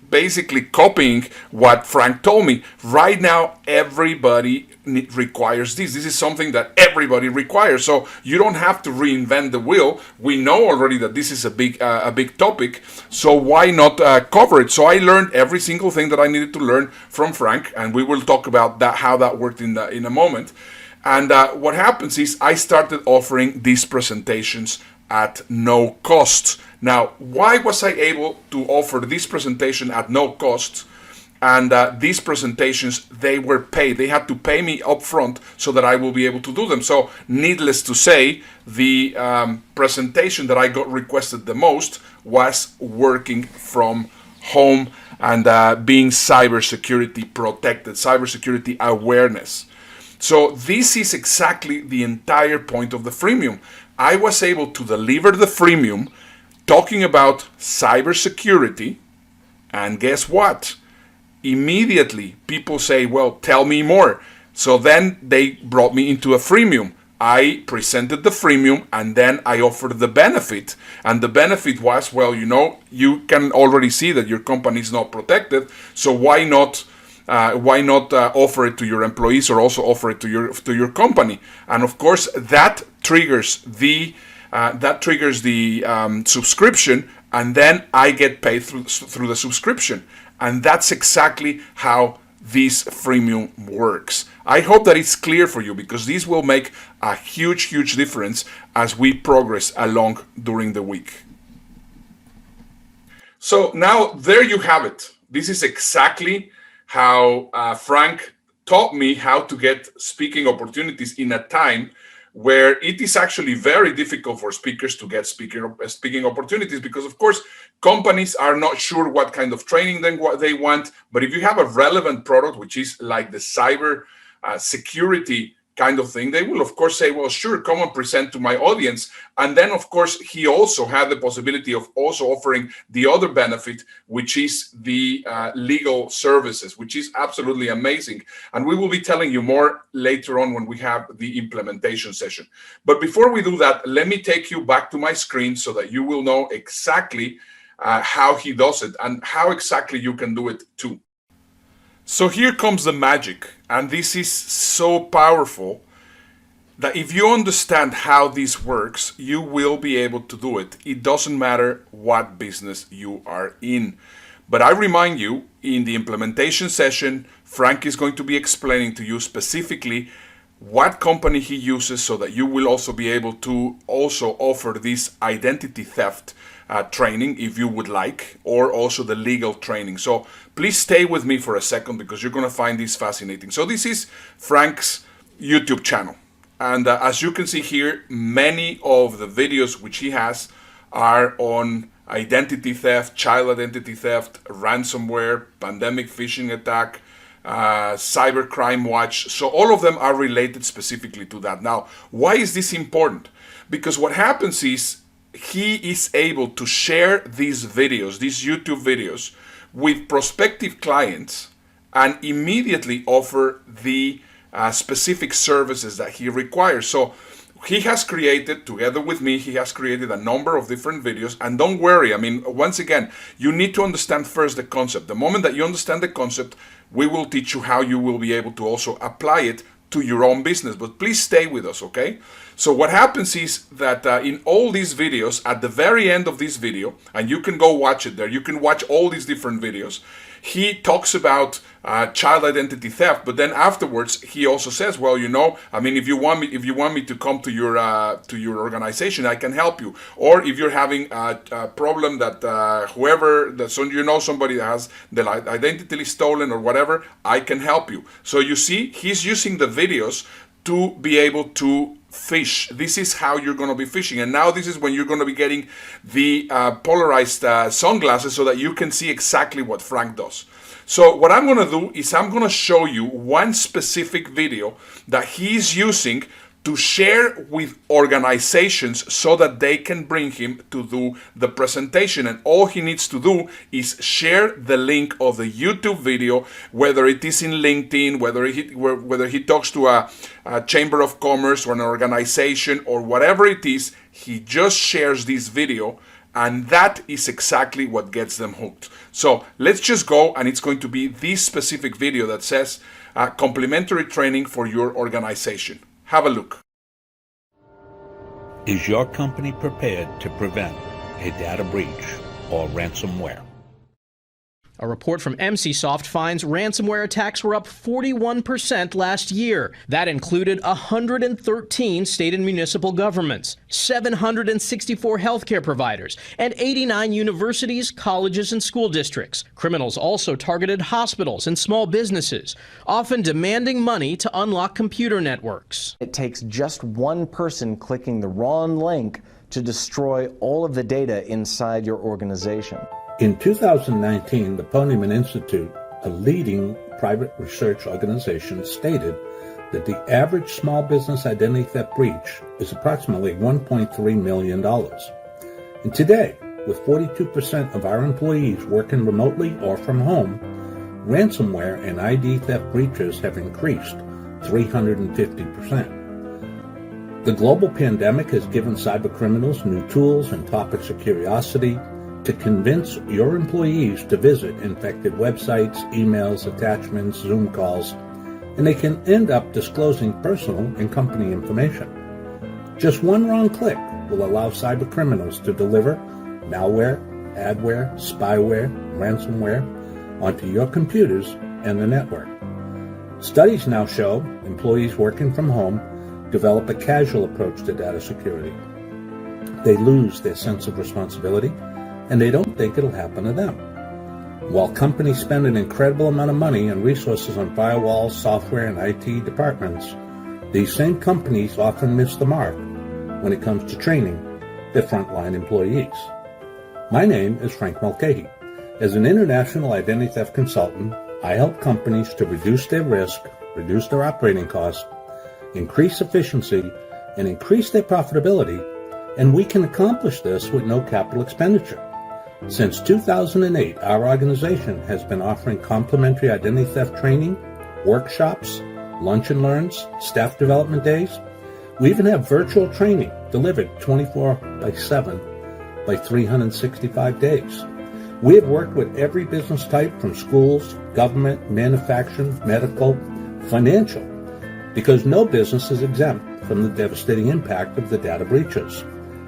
basically copying what Frank told me. Right now, everybody requires this. This is something that everybody requires. So you don't have to reinvent the wheel. We know already that this is a big topic. So why not cover it? So I learned every single thing that I needed to learn from Frank, and we will talk about that, how that worked in a moment. And what happens is I started offering these presentations at no cost. Now, why was I able to offer this presentation at no cost? And these presentations, they were paid. They had to pay me upfront so that I will be able to do them. So, needless to say, the presentation that I got requested the most was working from home and being cybersecurity protected, cybersecurity awareness. So this is exactly the entire point of the freemium. I was able to deliver the freemium talking about cybersecurity, and guess what? Immediately people say, well, tell me more. So then they brought me into a freemium. I presented the freemium and then I offered the benefit. And the benefit was, well, you can already see that your company is not protected. So why not offer it to your employees or also offer it to your company? And of course, that triggers the subscription, and then I get paid through the subscription. And that's exactly how this freemium works. I hope that it's clear for you, because this will make a huge difference as we progress along during the week. So now there you have it. This is exactly how Frank taught me how to get speaking opportunities in a time where it is actually very difficult for speakers to get speaking opportunities, because of course companies are not sure what kind of training they want. But if you have a relevant product, which is like the cyber security kind of thing, they will of course say, well, sure, come and present to my audience. And then of course he also had the possibility of also offering the other benefit, which is the legal services, which is absolutely amazing. And we will be telling you more later on when we have the implementation session. But before we do that, let me take you back to my screen so that you will know exactly how he does it and how exactly you can do it too. So here comes the magic, and this is so powerful that if you understand how this works, you will be able to do it. It doesn't matter what business you are in. But I remind you, in the implementation session, Frank is going to be explaining to you specifically what company he uses, so that you will also be able to also offer this identity theft training if you would like, or also the legal training. So please stay with me for a second, because you're going to find this fascinating. So this is Frank's YouTube channel. And as you can see here, many of the videos which he has are on identity theft, child identity theft, ransomware, pandemic phishing attack, cybercrime watch. So all of them are related specifically to that. Now, why is this important? Because what happens is he is able to share these videos, these YouTube videos, with prospective clients and immediately offer the specific services that he requires. So he has created, together with me, he has created a number of different videos. And don't worry, I mean, once again, you need to understand first the concept. The moment that you understand the concept, we will teach you how you will be able to also apply it to your own business. But please stay with us, okay? So what happens is that in all these videos, at the very end of this video, and you can go watch it there, you can watch all these different videos, he talks about child identity theft, but then afterwards he also says, well, you know, I mean, if you want me to come to your organization, I can help you. Or if you're having a problem that somebody that has the identity stolen or whatever, I can help you. So you see, he's using the videos to be able to fish. This is how you're going to be fishing. And now this is when you're going to be getting the polarized sunglasses so that you can see exactly what Frank does. So what I'm going to do is I'm going to show you one specific video that he's using to share with organizations so that they can bring him to do the presentation. And all he needs to do is share the link of the YouTube video, whether it is in LinkedIn, whether he talks to a chamber of commerce or an organization or whatever it is. He just shares this video, and that is exactly what gets them hooked. So let's just go, and it's going to be this specific video that says complimentary training for your organization. Have a look. Is your company prepared to prevent a data breach or ransomware? A report from NCSoft finds ransomware attacks were up 41% last year. That included 113 state and municipal governments, 764 healthcare providers, and 89 universities, colleges, and school districts. Criminals also targeted hospitals and small businesses, often demanding money to unlock computer networks. It takes just one person clicking the wrong link to destroy all of the data inside your organization. In 2019, the Poneman Institute, a leading private research organization, stated that the average small business identity theft breach is approximately $1.3 million. And today, with 42% of our employees working remotely or from home, ransomware and ID theft breaches have increased 350%. The global pandemic has given cybercriminals new tools and topics of curiosity to convince your employees to visit infected websites, emails, attachments, Zoom calls, and they can end up disclosing personal and company information. Just one wrong click will allow cybercriminals to deliver malware, adware, spyware, ransomware onto your computers and the network. Studies now show employees working from home develop a casual approach to data security. They lose their sense of responsibility, and they don't think it'll happen to them. While companies spend an incredible amount of money and resources on firewalls, software, and IT departments, these same companies often miss the mark when it comes to training their frontline employees. My name is Frank Mulcahy. As an international identity theft consultant, I help companies to reduce their risk, reduce their operating costs, increase efficiency, and increase their profitability, and we can accomplish this with no capital expenditure. Since 2008, our organization has been offering complimentary identity theft training, workshops, lunch and learns, staff development days. We even have virtual training delivered 24/7 by 365 days. We have worked with every business type from schools, government, manufacturing, medical, financial, because no business is exempt from the devastating impact of the data breaches.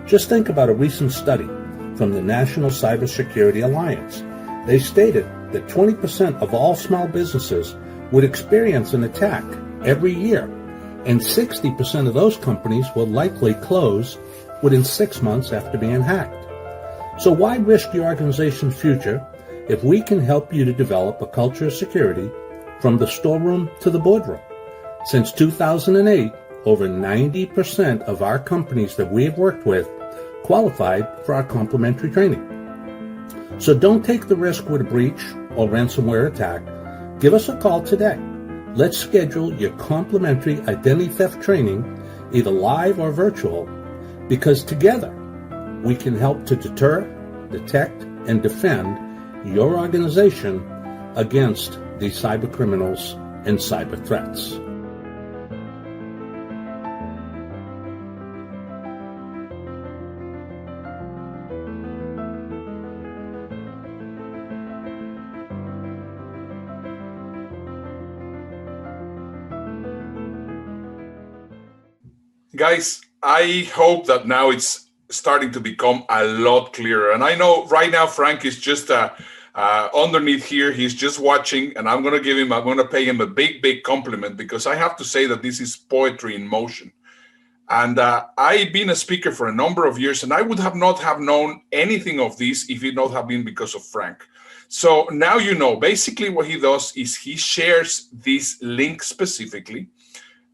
Just think about a recent study from the National Cybersecurity Alliance. They stated that 20% of all small businesses would experience an attack every year, and 60% of those companies will likely close within 6 months after being hacked. So why risk your organization's future if we can help you to develop a culture of security from the storeroom to the boardroom? Since 2008, over 90% of our companies that we have worked with qualified for our complimentary training. So don't take the risk with a breach or ransomware attack. Give us a call today. Let's schedule your complimentary identity theft training, either live or virtual, because together we can help to deter, detect, and defend your organization against these cyber criminals and cyber threats. Guys, I hope that now it's starting to become a lot clearer. And I know right now Frank is just underneath here. He's just watching, and I'm going to pay him a big compliment, because I have to say that this is poetry in motion. And I've been a speaker for a number of years, and I would have not have known anything of this if it not have been because of Frank. So now you know, basically what he does is he shares this link specifically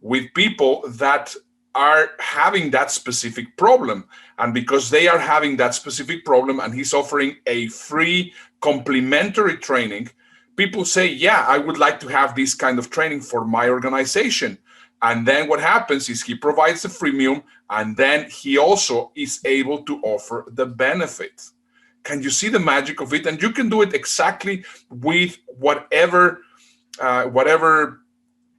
with people that are having that specific problem. And because they are having that specific problem and he's offering a free complimentary training, people say, yeah, I would like to have this kind of training for my organization. And then what happens is he provides the freemium, and then he also is able to offer the benefit. Can you see the magic of it? And you can do it exactly with whatever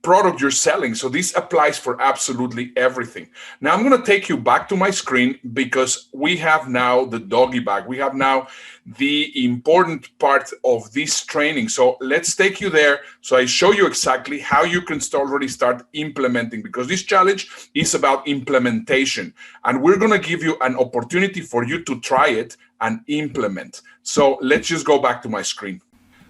product you're selling. So this applies for absolutely everything. Now I'm going to take you back to my screen, because we have now the doggy bag. We have now the important part of this training. So let's take you there. So I show you exactly how you can already start implementing, because this challenge is about implementation. And we're going to give you an opportunity for you to try it and implement. So let's just go back to my screen.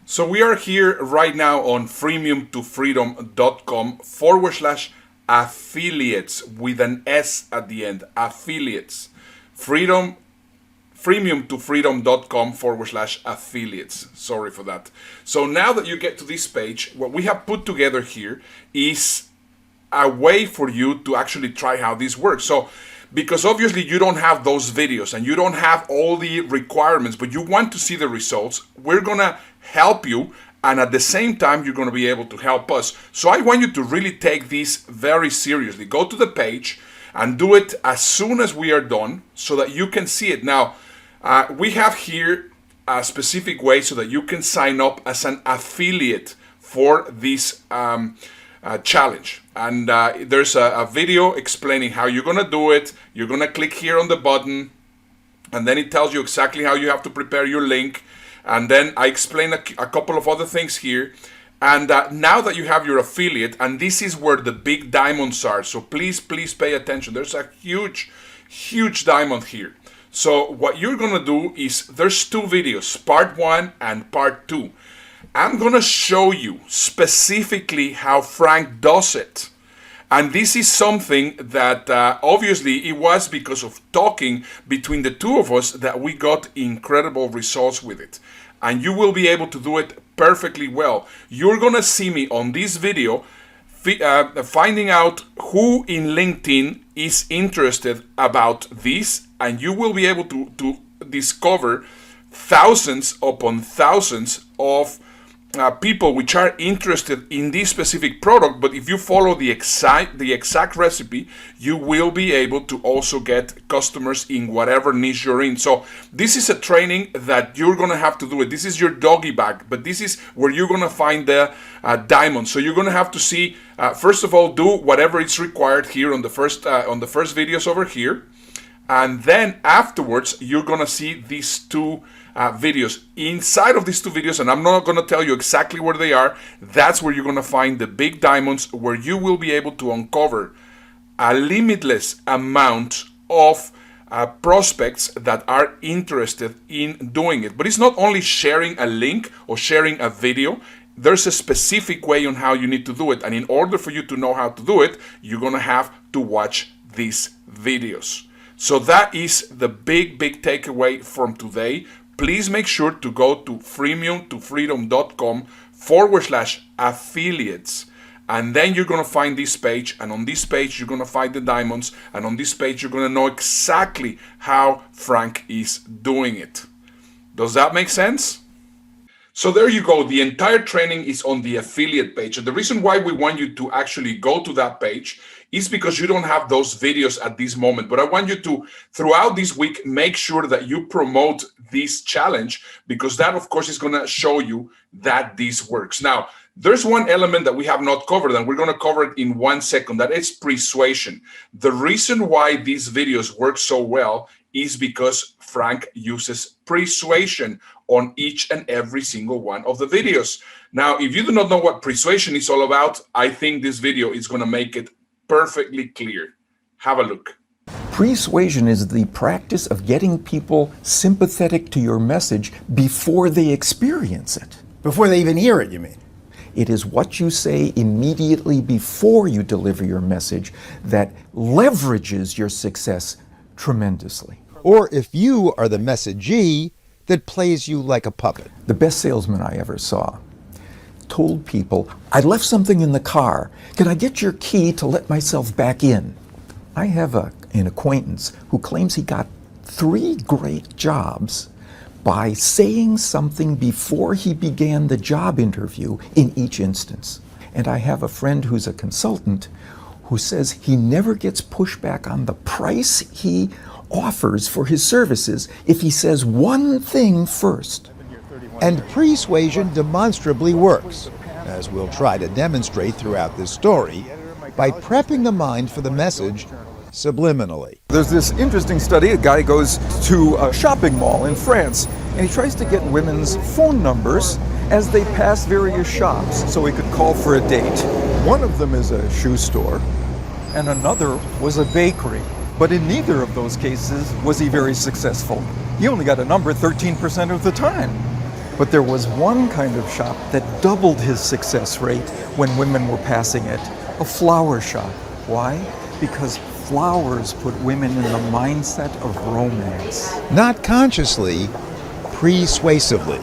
So we are here right now on freemium2freedom.com/affiliates with an S at the end, affiliates. freemium2freedom.com/affiliates. Sorry for that. So now that you get to this page, what we have put together here is a way for you to actually try how this works. So because obviously you don't have those videos and you don't have all the requirements, but you want to see the results, we're going to help you, and at the same time you're going to be able to help us. So I want you to really take this very seriously. Go to the page and do it as soon as we are done so that you can see it. Now we have here a specific way so that you can sign up as an affiliate for this challenge. And there's a video explaining how you're going to do it. You're going to click here on the button, and then it tells you exactly how you have to prepare your link. And then I explain a couple of other things here. And now that you have your affiliate, and this is where the big diamonds are, so please pay attention. There's a huge diamond here. So what you're going to do is, there's two videos, part 1 and part 2. I'm going to show you specifically how Frank does it. And this is something that obviously it was because of talking between the two of us that we got incredible results with it. And you will be able to do it perfectly well. You're going to see me on this video finding out who in LinkedIn is interested about this, and you will be able to discover thousands upon thousands of people which are interested in this specific product. But if you follow the exact recipe, you will be able to also get customers in whatever niche you're in. So this is a training that you're going to have to do it. This is your doggy bag, but this is where you're going to find the diamonds. So you're going to have to see, first of all, do whatever is required here on the first videos over here. And then afterwards, you're going to see these two videos. Inside of these two videos, and I'm not going to tell you exactly where they are, that's where you're going to find the big diamonds, where you will be able to uncover a limitless amount of prospects that are interested in doing it. But it's not only sharing a link or sharing a video. There's a specific way on how you need to do it. And in order for you to know how to do it, you're going to have to watch these videos. So that is the big takeaway from today. Please make sure to go to freemium2freedom.com/affiliates. And then you're going to find this page. And on this page, you're going to find the diamonds. And on this page, you're going to know exactly how Frank is doing it. Does that make sense? So there you go. The entire training is on the affiliate page. And the reason why we want you to actually go to that page is because you don't have those videos at this moment. But I want you to, throughout this week, make sure that you promote this challenge, because that, of course, is going to show you that this works. Now, there's one element that we have not covered, and we're going to cover it in 1 second. That is persuasion. The reason why these videos work so well is because Frank uses persuasion on each and every single one of the videos. Now, if you do not know what persuasion is all about, I think this video is going to make it perfectly clear. Have a look. Persuasion is the practice of getting people sympathetic to your message before they experience it. Before they even hear it, you mean? It is what you say immediately before you deliver your message that leverages your success tremendously. Or if you are the messagee, that plays you like a puppet. The best salesman I ever saw told people, I left something in the car. Can I get your key to let myself back in? I have an acquaintance who claims he got 3 great jobs by saying something before he began the job interview in each instance. And I have a friend who's a consultant who says he never gets pushback on the price he offers for his services if he says one thing first. And persuasion demonstrably works, as we'll try to demonstrate throughout this story, by prepping the mind for the message subliminally. There's this interesting study. A guy goes to a shopping mall in France, and he tries to get women's phone numbers as they pass various shops so he could call for a date. One of them is a shoe store, and another was a bakery. But in neither of those cases was he very successful. He only got a number 13% of the time. But there was one kind of shop that doubled his success rate when women were passing it, a flower shop. Why? Because flowers put women in the mindset of romance. Not consciously, persuasively,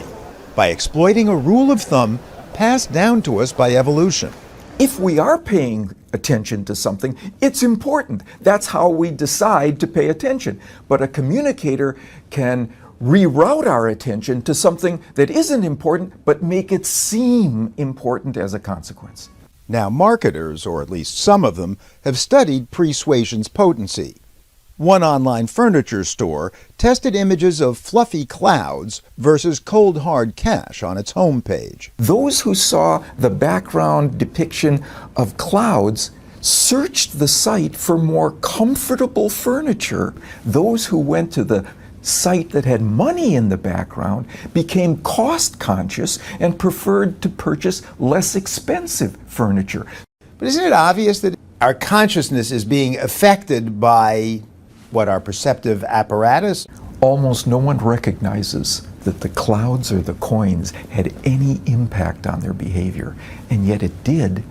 by exploiting a rule of thumb passed down to us by evolution. If we are paying attention to something, it's important. That's how we decide to pay attention. But a communicator can reroute our attention to something that isn't important, but make it seem important as a consequence. Now, marketers, or at least some of them, have studied persuasion's potency. One online furniture store tested images of fluffy clouds versus cold hard cash on its homepage. Those who saw the background depiction of clouds searched the site for more comfortable furniture. Those who went to the site that had money in the background became cost conscious and preferred to purchase less expensive furniture. But isn't it obvious that our consciousness is being affected by our perceptive apparatus? Almost no one recognizes that the clouds or the coins had any impact on their behavior, and yet it did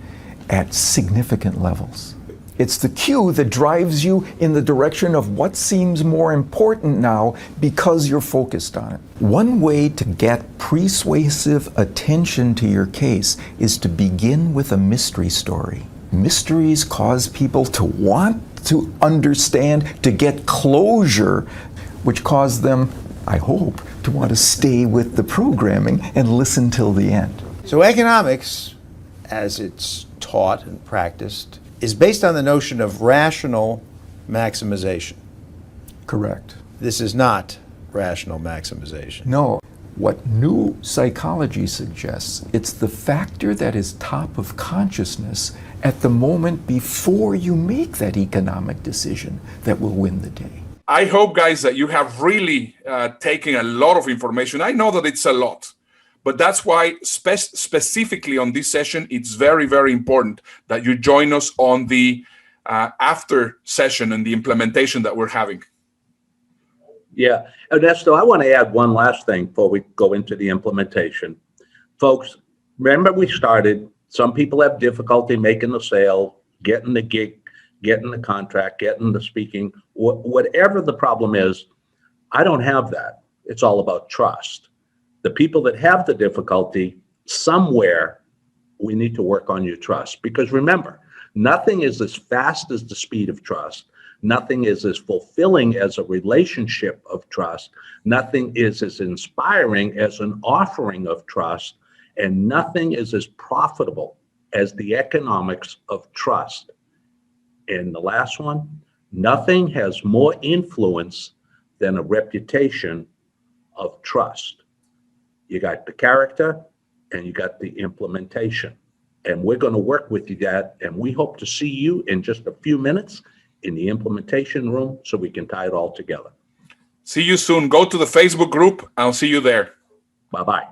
at significant levels. It's the cue that drives you in the direction of what seems more important now because you're focused on it. One way to get persuasive attention to your case is to begin with a mystery story. Mysteries cause people to want to understand, to get closure, which cause them, I hope, to want to stay with the programming and listen till the end. So economics, as it's taught and practiced, is based on the notion of rational maximization. Correct. This is not rational maximization. No. What new psychology suggests, it's the factor that is top of consciousness at the moment before you make that economic decision that will win the day. I hope, guys, that you have really taken a lot of information. I know that it's a lot, but that's why specifically on this session, it's very, very important that you join us on the after session and the implementation that we're having. Yeah, Ernesto, I want to add one last thing before we go into the implementation. Folks, remember we started, some people have difficulty making the sale, getting the gig, getting the contract, getting the speaking, whatever the problem is. I don't have that. It's all about trust. The people that have the difficulty, somewhere we need to work on your trust. Because remember, nothing is as fast as the speed of trust. Nothing is as fulfilling as a relationship of trust. Nothing is as inspiring as an offering of trust. And nothing is as profitable as the economics of trust. And the last one, nothing has more influence than a reputation of trust. You got the character and you got the implementation. And we're going to work with you that, and we hope to see you in just a few minutes in the implementation room so we can tie it all together. See you soon. Go to the Facebook group. I'll see you there. Bye-bye.